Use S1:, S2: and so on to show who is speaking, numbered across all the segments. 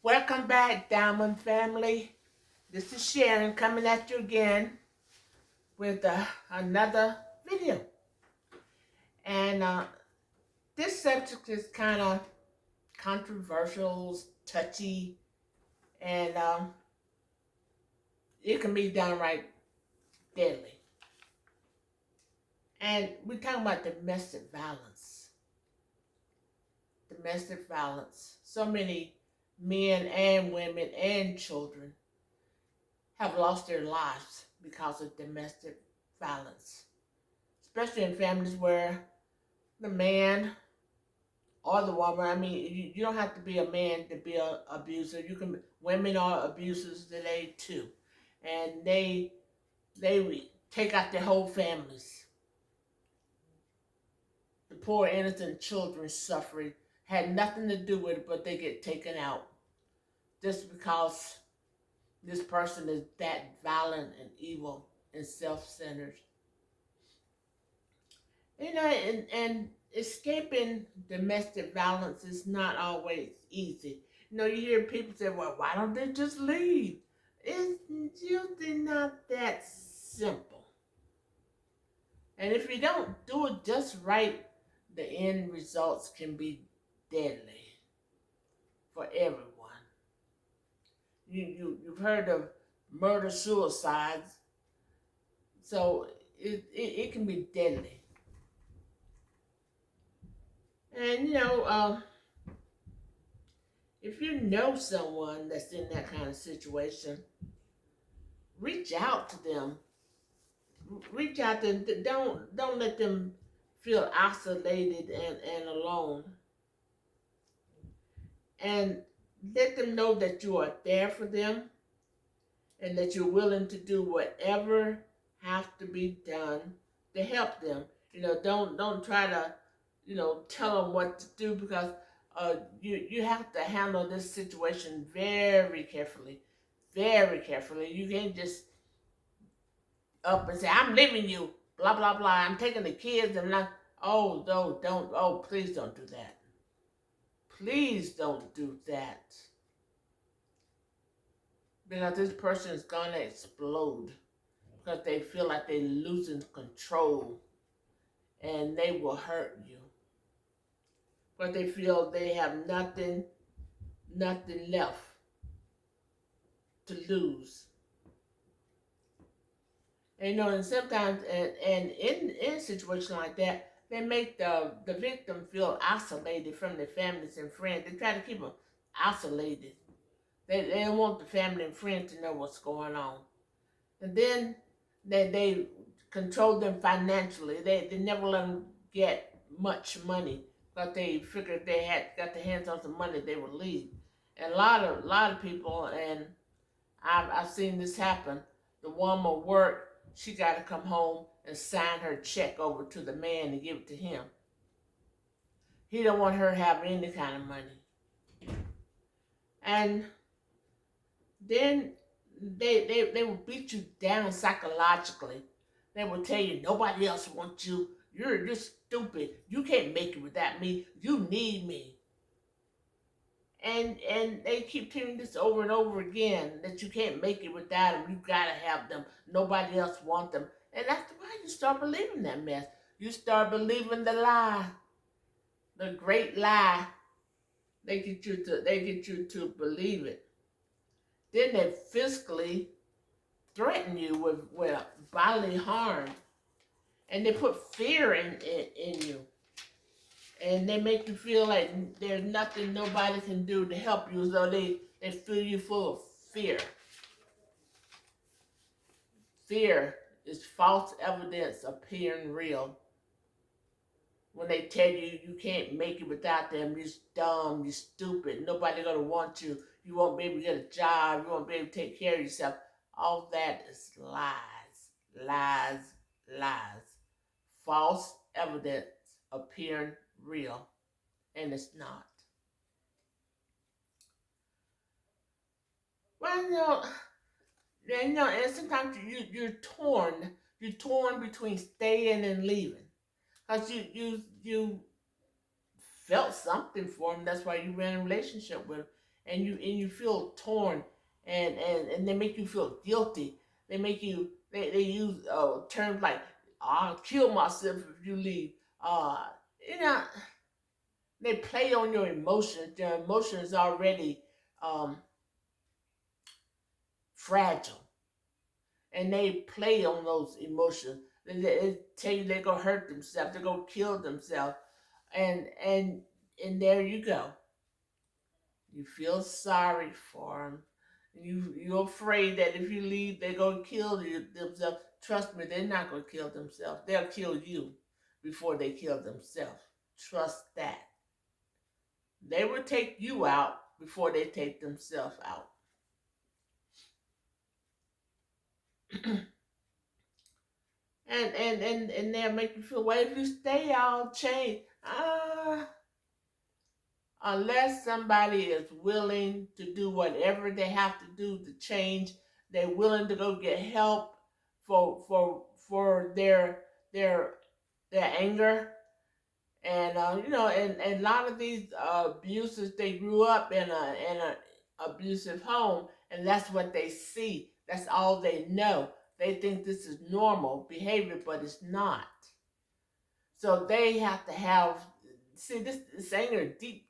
S1: Welcome back, Diamond family. This is Sharon coming at you again with another video. And this subject is kind of controversial, touchy, and it can be downright deadly. And we're talking about domestic violence. Domestic violence. So many men and women and children have lost their lives because of domestic violence, especially in families where the man or the woman, I mean, you don't have to be a man to be an abuser. You can, women are abusers today too. And they take out their whole families. The poor innocent children suffering had nothing to do with it, but they get taken out just because this person is that violent and evil and self-centered. And escaping domestic violence is not always easy. You hear people say, well, why don't they just leave? It's usually not that simple. And if you don't do it just right, the end results can be deadly for everyone. You've heard of murder suicides, so it can be deadly. And if you know someone that's in that kind of situation, reach out to them. Reach out to them. Don't let them feel isolated and alone. And let them know that you are there for them and that you're willing to do whatever has to be done to help them. Don't try to, tell them what to do, because you have to handle this situation very carefully, very carefully. You can't just up and say, I'm leaving you, blah, blah, blah. I'm taking the kids. I'm not, oh, no, don't, oh, please don't do that. Please don't do that. Because this person is going to explode because they feel like they're losing control and they will hurt you. But they feel they have nothing left to lose. And sometimes, and in a situation like that, they make the victim feel isolated from their families and friends. They try to keep them isolated. They don't want the family and friends to know what's going on. And then they control them financially. They never let them get much money, but they figured they had got their hands on some money, they would leave. And a lot of people, and I've seen this happen. The woman work, she got to come home and sign her check over to the man and give it to him. He don't want her to have any kind of money. And then they will beat you down psychologically. They will tell you nobody else wants you. You're stupid. You can't make it without me. You need me. And they keep telling this over and over again, that you can't make it without them. You gotta have them. Nobody else wants them. And that's why you start believing that mess. You start believing the lie, the great lie. They get you to believe it. Then they physically threaten you with bodily harm, and they put fear in you, and they make you feel like there's nothing nobody can do to help you, so they fill you full of fear. Fear is false evidence appearing real. When they tell you you can't make it without them, you're dumb, you're stupid, nobody gonna want you, you won't be able to get a job, you won't be able to take care of yourself. All that is lies, lies, lies. False evidence appearing real, and it's not. Well, and sometimes you're torn. You're torn between staying and leaving, cause you felt something for him. That's why you ran a relationship with him, and you feel torn, and they make you feel guilty. They use terms like I'll kill myself if you leave. Uh, you know, they play on your emotions. Your emotions already um, fragile, and they play on those emotions. They tell you they're gonna hurt themselves, they're gonna kill themselves, and there you go. You feel sorry for them. You're afraid that if you leave, they're gonna kill themselves. Trust me, they're not gonna kill themselves. They'll kill you before they kill themselves. Trust that. They will take you out before they take themselves out. And they'll make you feel, well, if you stay, I'll change. Unless somebody is willing to do whatever they have to do to change, they're willing to go get help for their their anger. And and a lot of these abuses, they grew up in a abusive home, and that's what they see. That's all they know. They think this is normal behavior, but it's not. So they have to have, see, this anger deep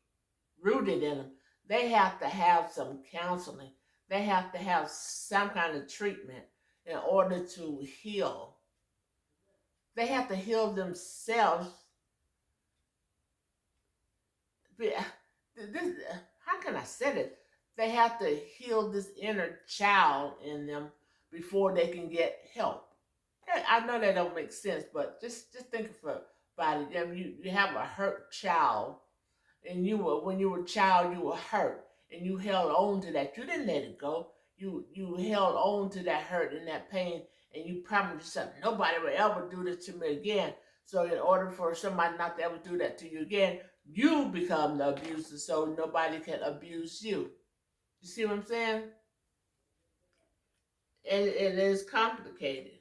S1: rooted in them. They have to have some counseling. They have to have some kind of treatment in order to heal. They have to heal themselves. This, how can I say it? They have to heal this inner child in them before they can get help. I know that don't make sense, but just think about it. I mean, you have a hurt child, and when you were a child, you were hurt, and you held on to that. You didn't let it go. You held on to that hurt and that pain, and you promised yourself nobody will ever do this to me again. So in order for somebody not to ever do that to you again, you become the abuser, so nobody can abuse you. You see what I'm saying? And it is complicated,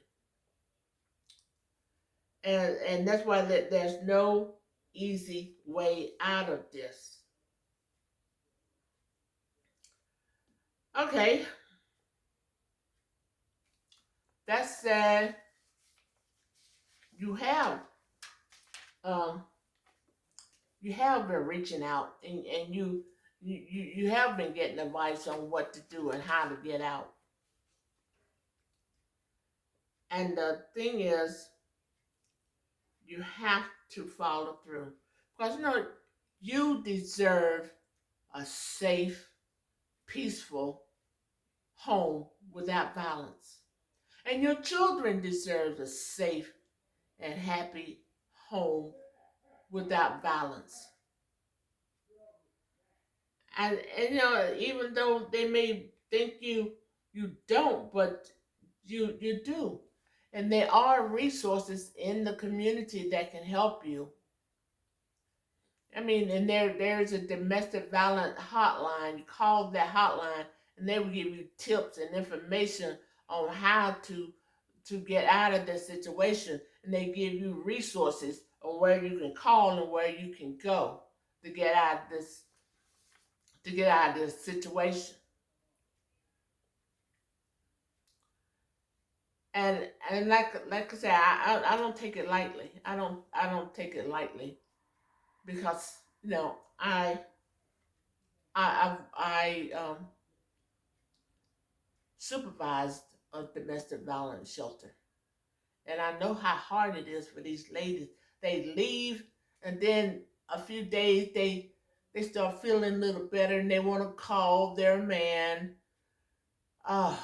S1: and that's why there's no easy way out of this. Okay, that said, you have um, you have been reaching out, and you have been getting advice on what to do and how to get out. And the thing is, you have to follow through, because you deserve a safe, peaceful home without violence, and your children deserve a safe and happy home without violence. And even though they may think you don't, but you do, and there are resources in the community that can help you. I mean, and there's a domestic violence hotline. You call that hotline, and they will give you tips and information on how to get out of this situation, and they give you resources on where you can call and where you can go to get out of this situation. And like I said, I don't take it lightly. I don't take it lightly, because I supervised a domestic violence shelter, and I know how hard it is for these ladies. They leave, and then a few days they start feeling a little better, and they want to call their man. Oh,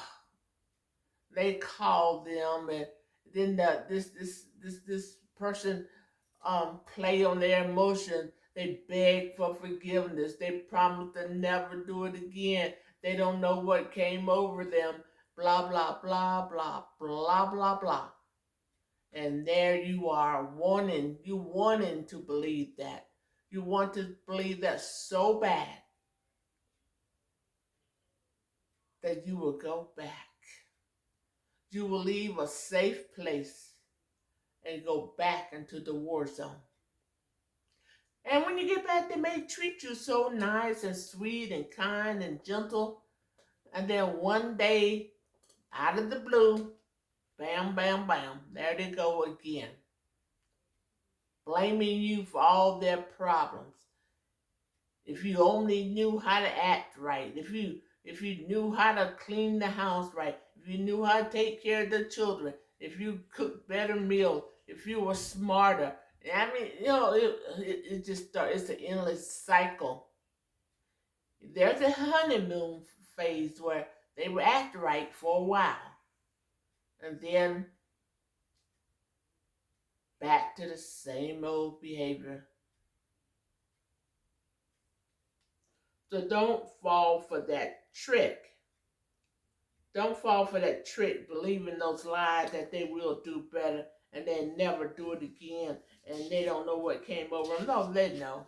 S1: they call them, and then this person play on their emotions. They beg for forgiveness. They promise to never do it again. They don't know what came over them. Blah blah blah blah blah blah blah. And there you are, wanting to believe that. You want to believe that so bad that you will go back. You will leave a safe place and go back into the war zone. And when you get back, they may treat you so nice and sweet and kind and gentle. And then one day, out of the blue, bam, bam, bam, there they go again, blaming you for all their problems. If you only knew how to act right, if you knew how to clean the house right, if you knew how to take care of the children, if you cooked better meals, if you were smarter. I mean, it just starts. It's an endless cycle. There's a honeymoon phase where they will act right for a while, and then back to the same old behavior. So don't fall for that trick. Don't fall for that trick, believing those lies that they will do better and they never do it again and they don't know what came over them. No, they know.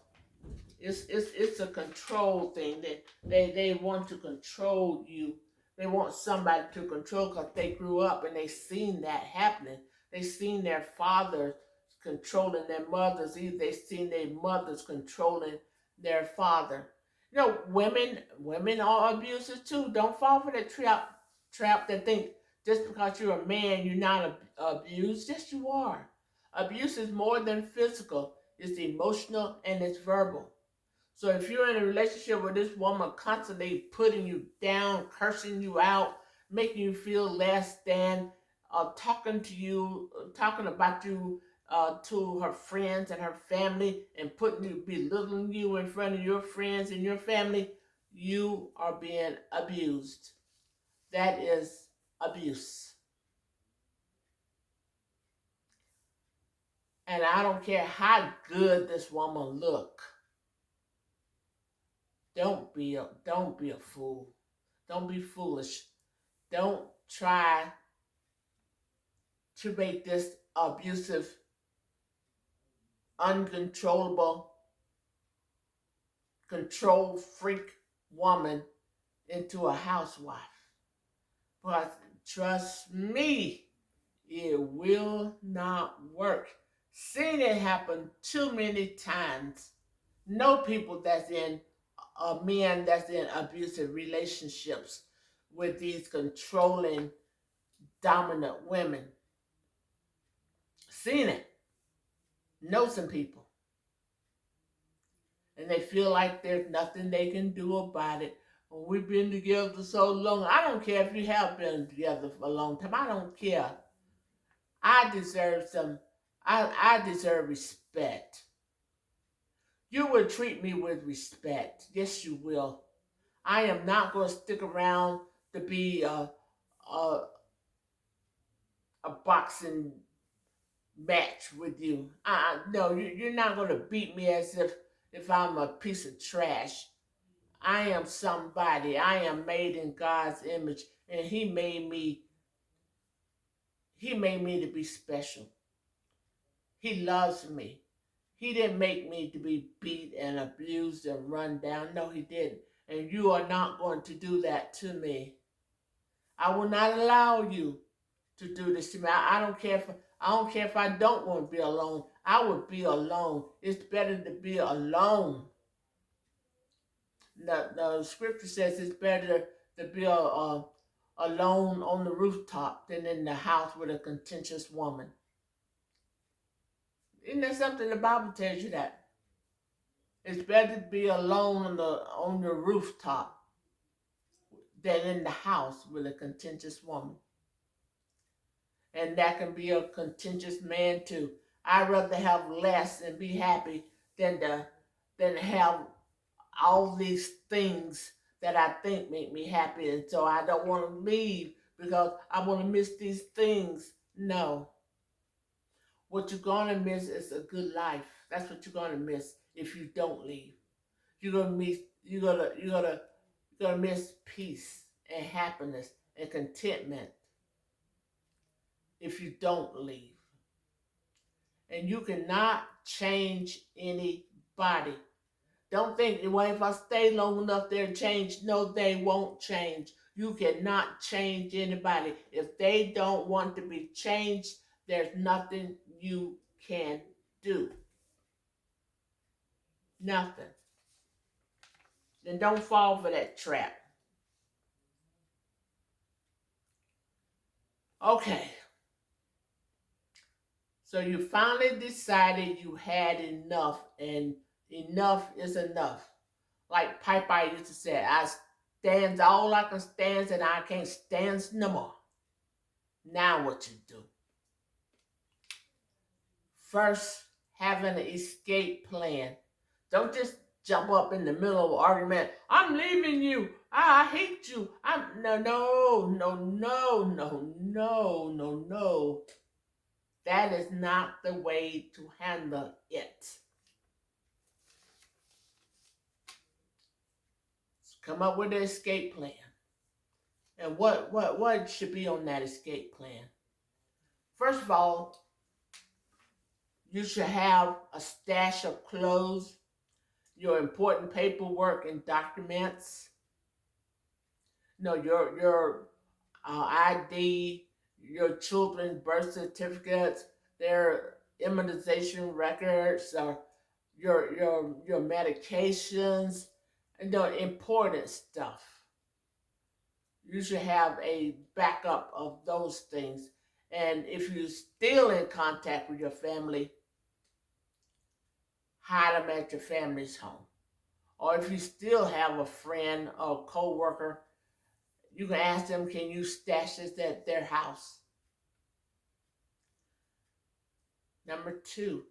S1: It's a control thing. They want to control you. They want somebody to control because they grew up and they seen that happening. They seen their fathers controlling their mothers. Either they seen their mothers controlling their father. Women are abusers too. Don't fall for that trap that think just because you're a man you're not abused. Yes, you are. Abuse is more than physical. It's emotional and it's verbal. So if you're in a relationship with this woman constantly putting you down, cursing you out, making you feel less than, talking to you, talking about you to her friends and her family, and belittling you in front of your friends and your family, you are being abused. That is abuse. And I don't care how good this woman look. Don't be a fool. Don't be foolish. Don't try to make this abusive, uncontrollable, control freak woman into a housewife. But trust me, it will not work. Seen it happen too many times. Know people that's in men that's in abusive relationships with these controlling, dominant women. Seen it. Know some people. And they feel like there's nothing they can do about it. We've been together so long. I don't care if you have been together for a long time. I don't care. I deserve some. I deserve respect. You will treat me with respect. Yes, you will. I am not going to stick around to be a, a boxing match with you. No, you're not going to beat me as if I'm a piece of trash. I am somebody. I am made in God's image, and He made me to be special. He loves me. He didn't make me to be beat and abused and run down. No, He didn't. And you are not going to do that to me. I will not allow you to do this to me. I don't care if I don't want to be alone. I would be alone. It's better to be alone. The scripture says it's better to be alone on the rooftop than in the house with a contentious woman. Isn't that something the Bible tells you that? It's better to be alone on the rooftop than in the house with a contentious woman. And that can be a contentious man too. I'd rather have less and be happy than have all these things that I think make me happy, and so I don't want to leave because I want to miss these things. No. What you're gonna miss is a good life. That's what you're gonna miss if you don't leave. You're gonna miss peace and happiness and contentment if you don't leave. And you cannot change anybody. Don't think, well, if I stay long enough, they'll change. No, they won't change. You cannot change anybody. If they don't want to be changed, there's nothing you can do. Nothing. Then don't fall for that trap. Okay. So you finally decided you had enough, and enough is enough. Like Popeye used to say, I stands all I can stand and I can't stand no more. Now what you do? First, have an escape plan. Don't just jump up in the middle of an argument. I'm leaving you. I hate you. I'm no. That is not the way to handle it. Come up with an escape plan. And what should be on that escape plan? First of all, you should have a stash of clothes, your important paperwork and documents, your ID, your children's birth certificates, their immunization records, or your medications, and the important stuff. You should have a backup of those things. And if you're still in contact with your family, hide them at your family's home. Or if you still have a friend or co-worker, you can ask them, can you stash this at their house? Number two,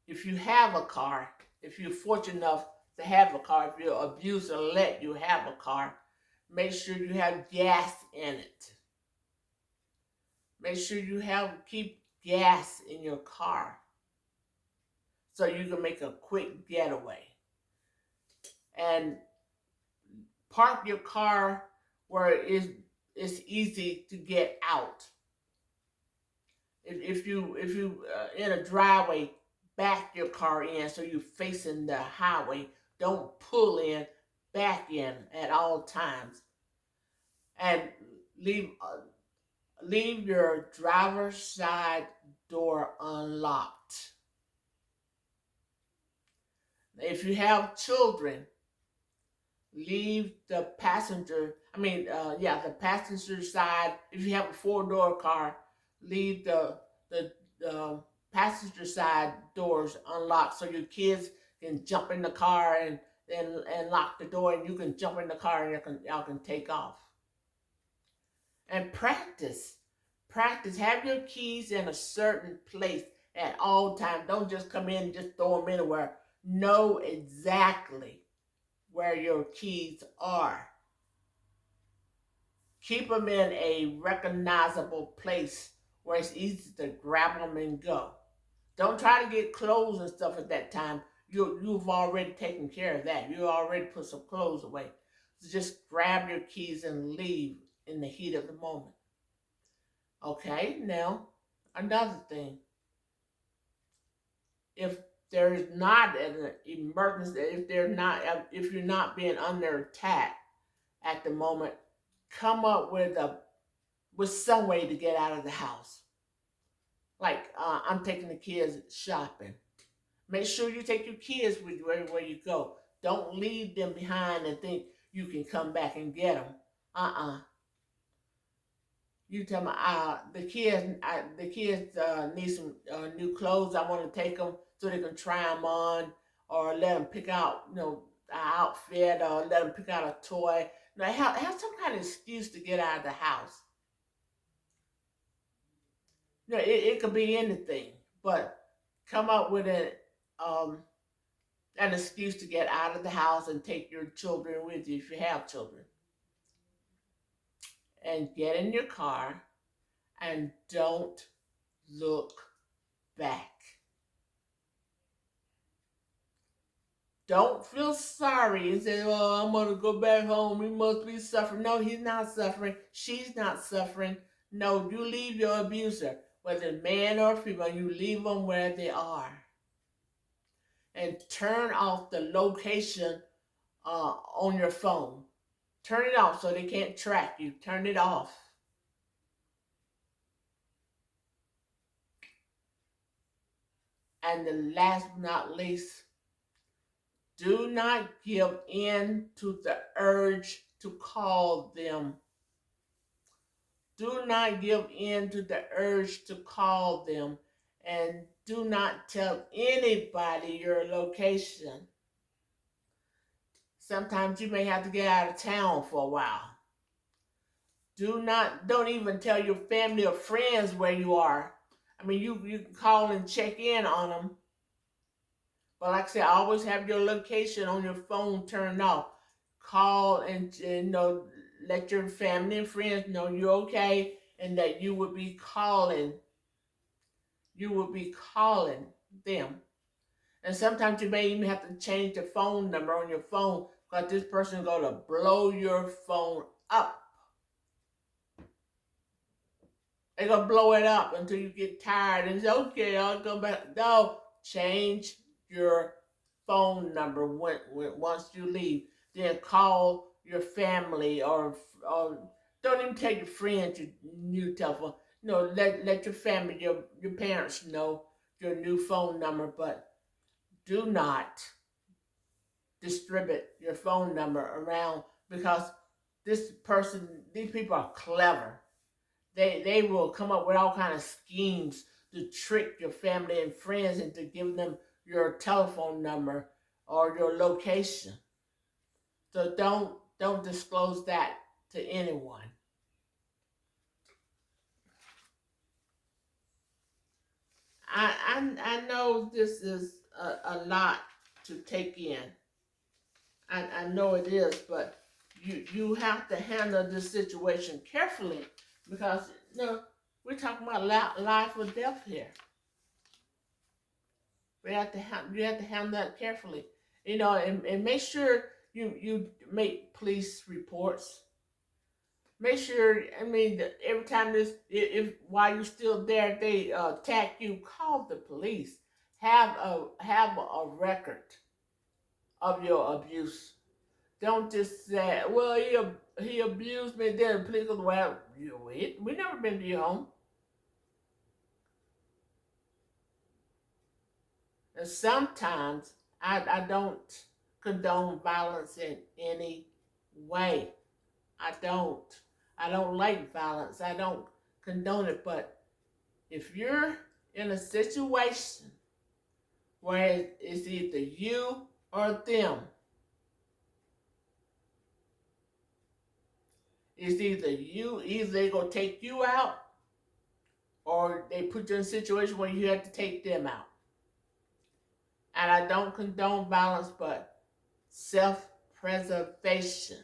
S1: if you have a car, if you're fortunate enough to have a car, if your abuser let you have a car, make sure you have gas in it. Make sure you keep gas in your car so you can make a quick getaway. And park your car where it's easy to get out. If you in a driveway, back your car in so you're facing the highway. Don't pull in, back in at all times, and leave your driver's side door unlocked. If you have children, leave the passenger side. If you have a four-door car, leave the passenger side doors unlocked so your kids can jump in the car and lock the door, and you can jump in the car and y'all can take off. And practice. Have your keys in a certain place at all times. Don't just come in and just throw them anywhere. Know exactly where your keys are. Keep them in a recognizable place where it's easy to grab them and go. Don't try to get clothes and stuff at that time. You've already taken care of that. You already put some clothes away. So just grab your keys and leave in the heat of the moment. Okay, now another thing. If there's not an emergency, if you're not being under attack at the moment, come up with some way to get out of the house. Like I'm taking the kids shopping. Make sure you take your kids with you everywhere you go. Don't leave them behind and think you can come back and get them. You tell me, the kids need some new clothes. I want to take them so they can try them on, or let them pick out, an outfit, or let them pick out a toy. Have some kind of excuse to get out of the house. It could be anything, but come up with an excuse to get out of the house and take your children with you if you have children. And get in your car and don't look back. Don't feel sorry and say, I'm going to go back home. He must be suffering. No, he's not suffering. She's not suffering. No, you leave your abuser, whether man or female, you leave them where they are. And turn off the location on your phone. Turn it off so they can't track you. Turn it off. And the last but not least, do not give in to the urge to call them. Do not give in to the urge to call them. And do not tell anybody your location. Sometimes you may have to get out of town for a while. Don't even tell your family or friends where you are. I mean, you can call and check in on them. But like I said, always have your location on your phone turned off. Call and let your family and friends know you're okay and that you will be calling. You will be calling them. And sometimes you may even have to change the phone number on your phone because this person is going to blow your phone up. They're going to blow it up until you get tired and say, okay, I'll go back. No, change your phone number once you leave. Then call your family or don't even tell your friends your new telephone. No, let your family, your parents know your new phone number, but do not distribute your phone number around because these people are clever. They will come up with all kind of schemes to trick your family and friends into giving them your telephone number or your location. So don't disclose that to anyone. I know this is a lot to take in. I know it is, but you have to handle this situation carefully because we're talking about life or death here. You have to handle that carefully, and make sure you make police reports. Make sure, I mean, every time if while you're still there, if they attack you, call the police. Have a record of your abuse. Don't just say, well, he abused me. Then the police goes, well, we never been to your home. And sometimes I don't condone violence in any way. I don't. I don't like violence. I don't condone it. But if you're in a situation where it's either you or them, either they're going to take you out or they put you in a situation where you have to take them out. And I don't condone violence, but self-preservation.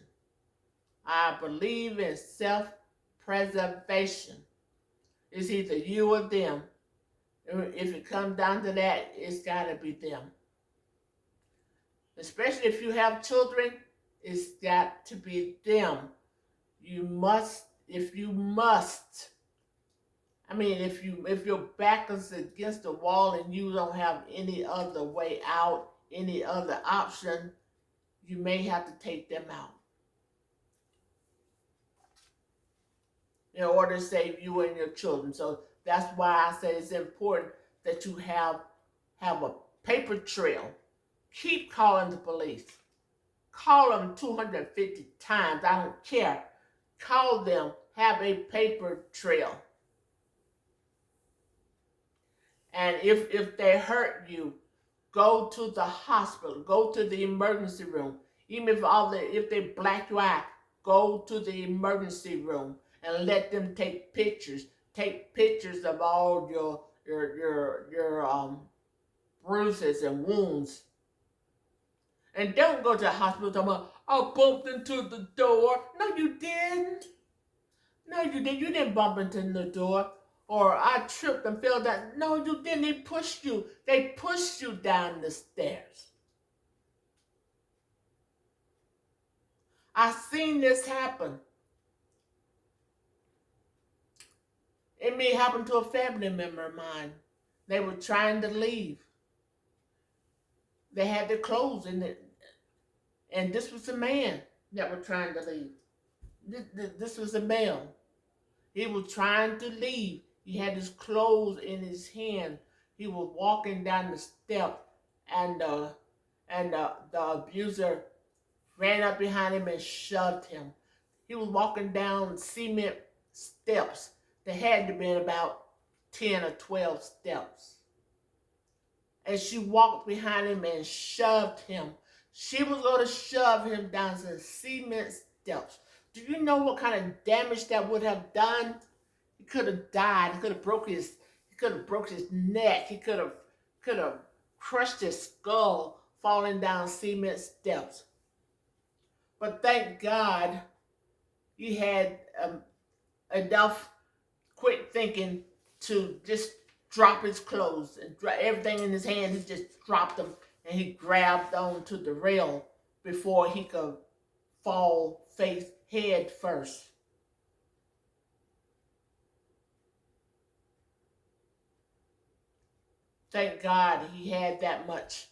S1: I believe in self-preservation. It's either you or them. If it comes down to that, it's got to be them. Especially if you have children, it's got to be them. If your back is against the wall and you don't have any other way out, any other option, you may have to take them out in order to save you and your children. So that's why I say it's important that you have a paper trail. Keep calling the police. Call them 250 times. I don't care. Call them. Have a paper trail. And if they hurt you, go to the hospital. Go to the emergency room. Even if they black you out, go to the emergency room and let them take pictures. Take pictures of all your bruises and wounds. And don't go to the hospital talking about, I bumped into the door. No, you didn't. No, you didn't. You didn't bump into the door. Or I tripped and fell down. No, you didn't. They pushed you. They pushed you down the stairs. I've seen this happen. It may happen to a family member of mine. They were trying to leave. They had their clothes in it. And this was a man that was trying to leave. This was a male. He was trying to leave. He had his clothes in his hand. he was walking down the step, and the abuser ran up behind him and shoved him. He was walking down cement steps. There had to be about 10 or 12 steps. And she walked behind him and shoved him. She was going to shove him down some cement steps. Do you know what kind of damage that would have done? He could have died. He could have broke his neck. He could have crushed his skull falling down cement steps. But thank God he had enough quick thinking to just drop his clothes and everything in his hand. He just dropped them and he grabbed onto the rail before he could fall face head first. Thank God he had that much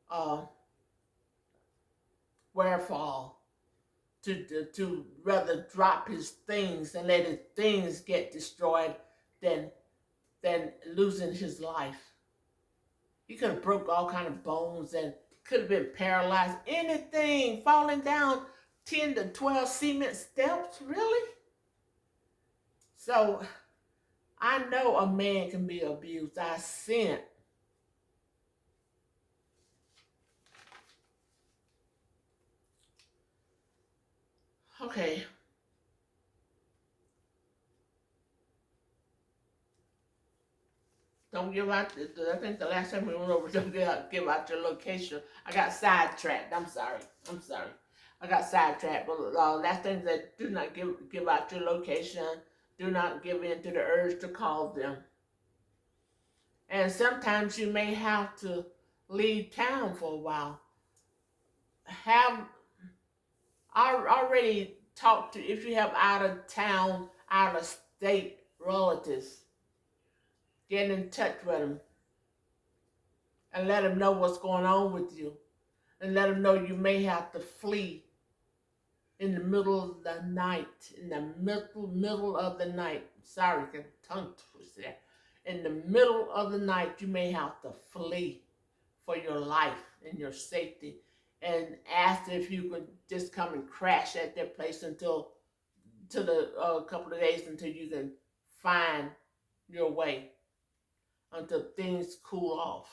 S1: uh, wherewithal to rather drop his things and let his things get destroyed than losing his life. He could have broke all kind of bones and could have been paralyzed. Anything, falling down 10 to 12 cement steps, really? So I know a man can be abused. I seen it. Okay. Don't give out. I think the last time we went over, don't give out your location. I got sidetracked. I'm sorry. I got sidetracked. But last thing that do not give out your location. Do not give in to the urge to call them. And sometimes you may have to leave town for a while. Have I already talked to, if you have out of town, out of state relatives, get in touch with them and let them know what's going on with you, and let them know you may have to flee in the middle of the night. In the middle of the night. Sorry, I can tongue twist there. In the middle of the night, you may have to flee for your life and your safety, and ask if you could just come and crash at their place until to the couple of days until you can find your way, until things cool off.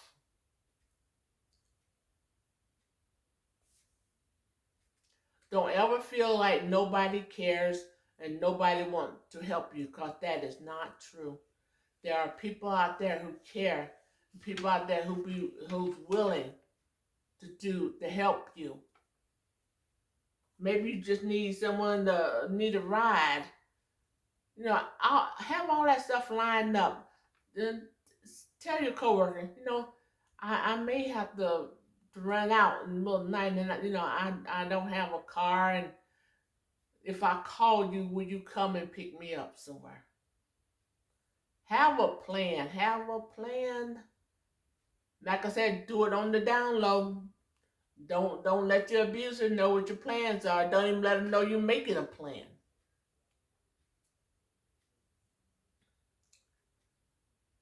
S1: Don't ever feel like nobody cares and nobody wants to help you, because that is not true. There are people out there who care, people out there who's willing to help you. Maybe you just need someone to need a ride. I'll have all that stuff lined up. Then tell your coworker, I may have to run out in the middle of the night, and I don't have a car, and if I call you, will you come and pick me up somewhere? Have a plan. Have a plan. Like I said, do it on the down low. Don't let your abuser know what your plans are. Don't even let them know you're making a plan.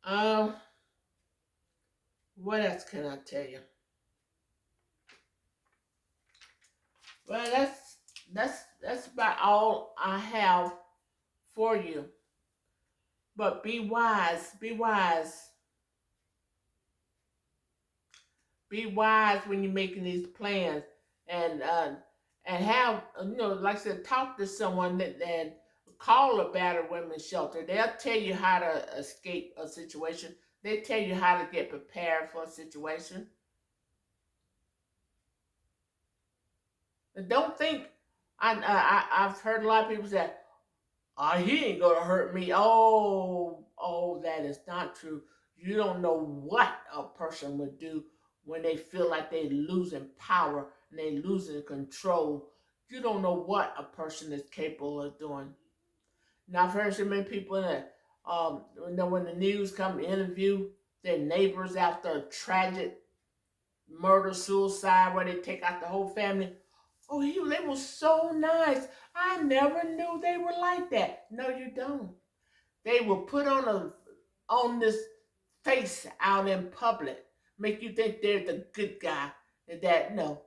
S1: Um, what else can I tell you? Well, that's about all I have for you. But be wise. Be wise. Be wise when you're making these plans, and have, like I said, talk to someone that call a battered women's shelter. They'll tell you how to escape a situation. They tell you how to get prepared for a situation. And don't think I've heard a lot of people say, "Oh, he ain't gonna hurt me." Oh, that is not true. You don't know what a person would do when they feel like they're losing power and they losing control. You don't know what a person is capable of doing. Now, I've heard so many people that, when the news come to interview their neighbors after a tragic murder, suicide, where they take out the whole family. Oh, they were so nice. I never knew they were like that. No, you don't. They were put on this face out in public, make you think they're the good guy, and that no,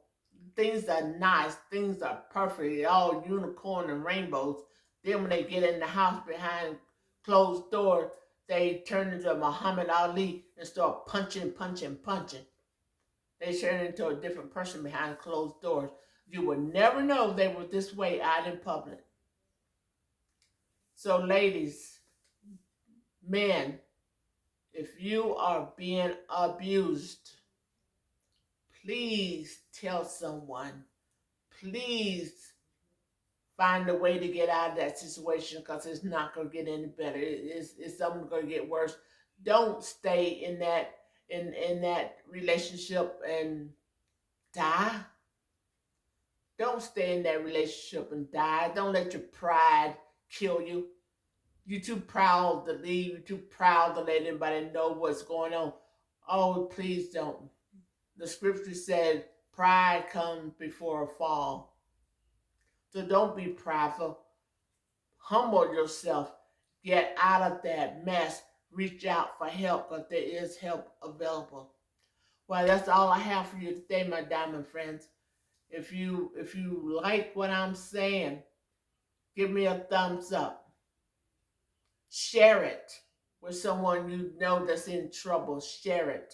S1: things are nice, things are perfect, all unicorn and rainbows. Then when they get in the house behind closed doors, they turn into Muhammad Ali and start punching, punching, punching. They turn into a different person behind closed doors. You would never know they were this way out in public. So, ladies, men, if you are being abused, please tell someone. Please find a way to get out of that situation because it's not going to get any better. It's something going to get worse. Don't stay in that relationship and die. Don't stay in that relationship and die. Don't let your pride kill you. You're too proud to leave. You're too proud to let anybody know what's going on. Oh, please don't. The scripture said pride comes before a fall. So don't be prideful. Humble yourself. Get out of that mess. Reach out for help because there is help available. Well, that's all I have for you today, my diamond friends. If you like what I'm saying, give me a thumbs up. Share it with someone you know that's in trouble. Share it.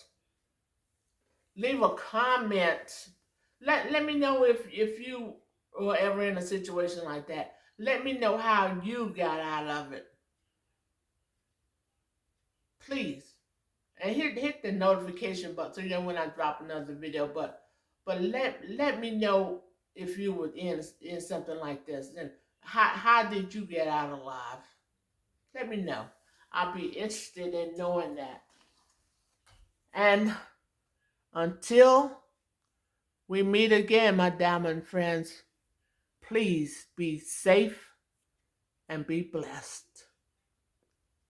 S1: Leave a comment. Let me know if you were ever in a situation like that. Let me know how you got out of it. Please. And hit the notification button so you know when I drop another video. But let me know if you were in something like this. And how did you get out alive? Let me know. I'll be interested in knowing that. And until we meet again, my diamond friends, please be safe and be blessed.